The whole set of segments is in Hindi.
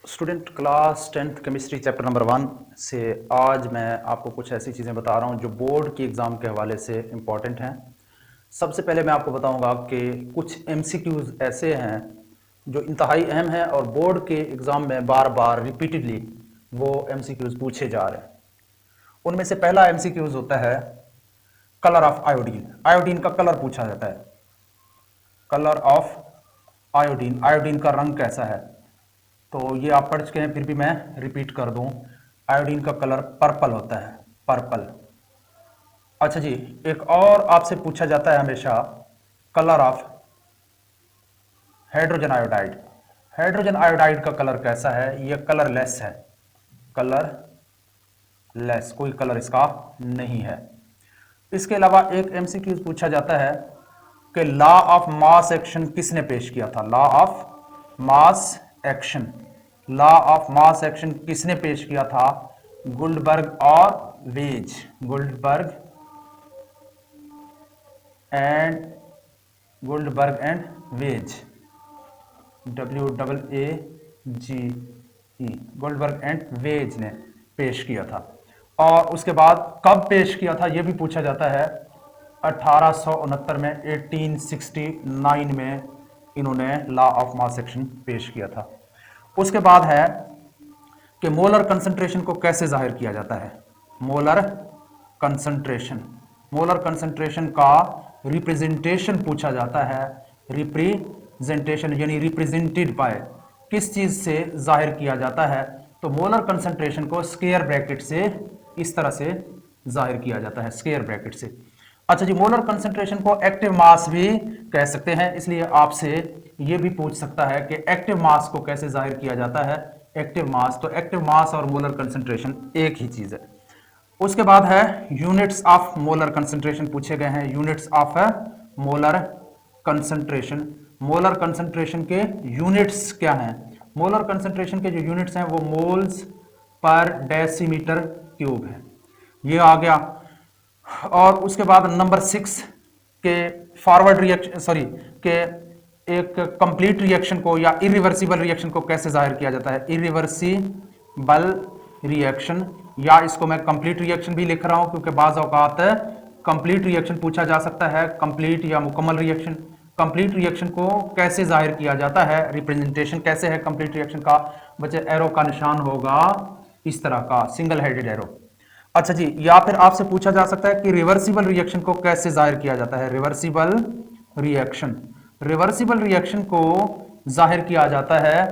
Student class 10th chemistry chapter number 1 से आज मैं आपको कुछ ऐसी चीज़ें बता रहा हूं जो बोर्ड की एग्ज़ाम के हवाले से इम्पॉर्टेंट हैं। सबसे पहले मैं आपको बताऊंगा कि कुछ एमसीक्यूज़ ऐसे हैं जो इंतहाई अहम हैं और बोर्ड के एग्ज़ाम में बार बार रिपीटेडली वो एमसीक्यूज़ पूछे जा रहे हैं। उनमें से पहला एमसीक्यूज़ होता है कलर ऑफ आयोडीन। आयोडीन का कलर पूछा जाता है। कलर ऑफ आयोडीन, आयोडीन का रंग कैसा है? तो ये आप पढ़ चुके हैं, फिर भी मैं रिपीट कर दूं। आयोडीन का कलर पर्पल होता है, पर्पल। अच्छा जी, एक और आपसे पूछा जाता है हमेशा colour of hydrogen iodide. Hydrogen iodide का कलर कैसा है? ये कलरलेस है, कलरलेस, कोई कलर इसका नहीं है। इसके अलावा एक एमसीक्यू पूछा जाता है कि लॉ ऑफ मास एक्शन किसने पेश किया था? Law of mass action, law of mass action किसने पेश किया था? गुल्डबर्ग और Waage, Guldberg and Waage, WAAGE, Goldberg and Waage ने पेश किया था। और उसके बाद कब पेश किया था यह भी पूछा जाता है। 1869 में, 1869 में इन्होंने लॉ ऑफ मास एक्शन पेश किया था। उसके बाद है कि मोलर कंसंट्रेशन को कैसे जाहिर किया जाता है? मोलर कंसंट्रेशन, मोलर कंसंट्रेशन का रिप्रेजेंटेशन पूछा जाता है। रिप्रेजेंटेशन यानी रिप्रेजेंटेड बाय, किस चीज से जाहिर किया जाता है? तो मोलर कंसंट्रेशन को स्क्वायर ब्रैकेट से इस तरह से जाहिर किया जाता है, स्क्वायर ब्रैकेट से। अच्छा जी, मोलर कंसंट्रेशन को एक्टिव मास भी कह सकते हैं, इसलिए आपसे यह भी पूछ सकता है कि एक्टिव मास को कैसे जाहिर किया जाता है? एक्टिव मास, तो एक्टिव मास और मोलर कंसंट्रेशन एक ही चीज है। उसके बाद है यूनिट्स ऑफ मोलर कंसंट्रेशन पूछे गए हैं। Units of molar concentration, molar concentration के यूनिट्स क्या हैं? मोलर कंसंट्रेशन के जो यूनिट्स हैं वो मोल्स पर डेसीमीटर क्यूब है, ये आ गया। और उसके बाद नंबर 6 के फॉरवर्ड रिएक्शन, सॉरी, के एक कंप्लीट रिएक्शन को या इरिवर्सिबल रिएक्शन को कैसे जाहिर किया जाता है? इरिवर्सिबल रिएक्शन, या इसको मैं कंप्लीट रिएक्शन भी लिख रहा हूं क्योंकि बाज़ औकात कंप्लीट रिएक्शन पूछा जा सकता है, कंप्लीट या मुकम्मल रिएक्शन। कंप्लीट रिएक्शन को कैसे जाहिर किया जाता है? रिप्रेजेंटेशन कैसे है कंप्लीट रिएक्शन का? बच्चे एरो का निशान होगा इस तरह का, सिंगल हेडेड एरो। अच्छा जी, या फिर आपसे पूछा जा सकता है कि रिवर्सिबल रिएक्शन को कैसे जाहिर किया जाता है? रिवर्सिबल रिएक्शन, रिवर्सिबल रिएक्शन को जाहिर किया जाता है,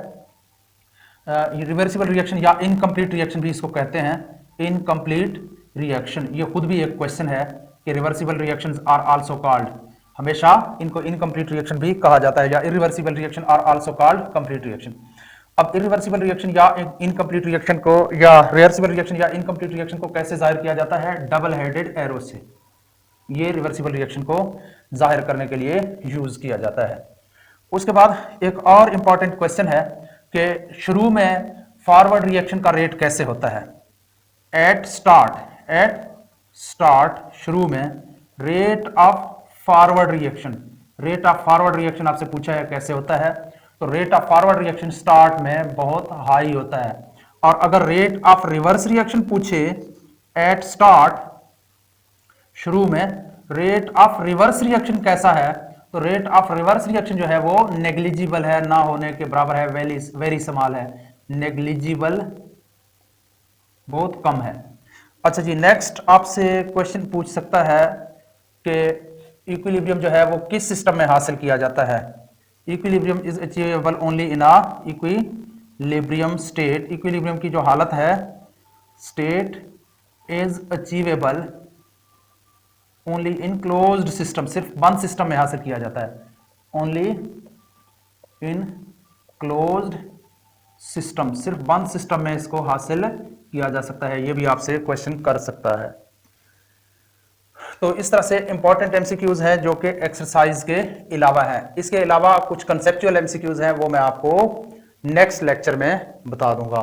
रिवर्सिबल रिएक्शन या इनकम्प्लीट रिएक्शन भी इसको कहते हैं, इनकम्प्लीट रिएक्शन। ये खुद भी एक क्वेश्चन है कि reversible reactions are also called, हमेशा इनको इनकम्प्लीट रिएक्शन भी कहा जाता है, या irreversible reaction are also called complete reaction. अब इरिवर्सिबल रिएक्शन या इनकम्प्लीट रिएक्शन को, या रिवर्सिबल रिएक्शन या इनकम्प्लीट रिएक्शन को कैसे जाहिर किया जाता है? डबल हेडेड एरो से। ये रिवर्सिबल रिएक्शन को जाहिर करने के लिए यूज किया जाता है। उसके बाद एक और इंपॉर्टेंट क्वेश्चन है कि शुरू में फॉरवर्ड रिएक्शन का रेट कैसे होता है? एट स्टार्ट शुरू में rate of forward reaction, rate of forward reaction आपसे पूछा है कैसे होता है? तो rate of forward reaction start में बहुत हाई होता है। और अगर रेट ऑफ रिवर्स रिएक्शन पूछे एट स्टार्ट शुरू में, रेट ऑफ रिवर्स रिएक्शन कैसा है? तो रेट ऑफ रिवर्स रिएक्शन जो है वो नेग्लिजिबल है, ना होने के बराबर है, वेरी स्मॉल है, नेग्लिजिबल, बहुत कम है। अच्छा जी, नेक्स्ट आपसे क्वेश्चन पूछ सकता है कि इक्विलिब्रियम जो है वो किस सिस्टम में हासिल किया जाता है? Equilibrium is achievable only in a equilibrium state. Equilibrium की जो हालत है, state is achievable only in closed system, सिर्फ बंद सिस्टम में हासिल किया जाता है, ओनली इन क्लोज्ड सिस्टम, सिर्फ बंद सिस्टम में इसको हासिल किया जा सकता है। ये भी आपसे क्वेश्चन कर सकता है। तो इस तरह से इंपॉर्टेंट एमसीक्यूज हैं जो कि एक्सरसाइज के अलावा है। इसके अलावा कुछ कंसेप्चुअल एमसीक्यूज हैं, वो मैं आपको नेक्स्ट लेक्चर में बता दूंगा।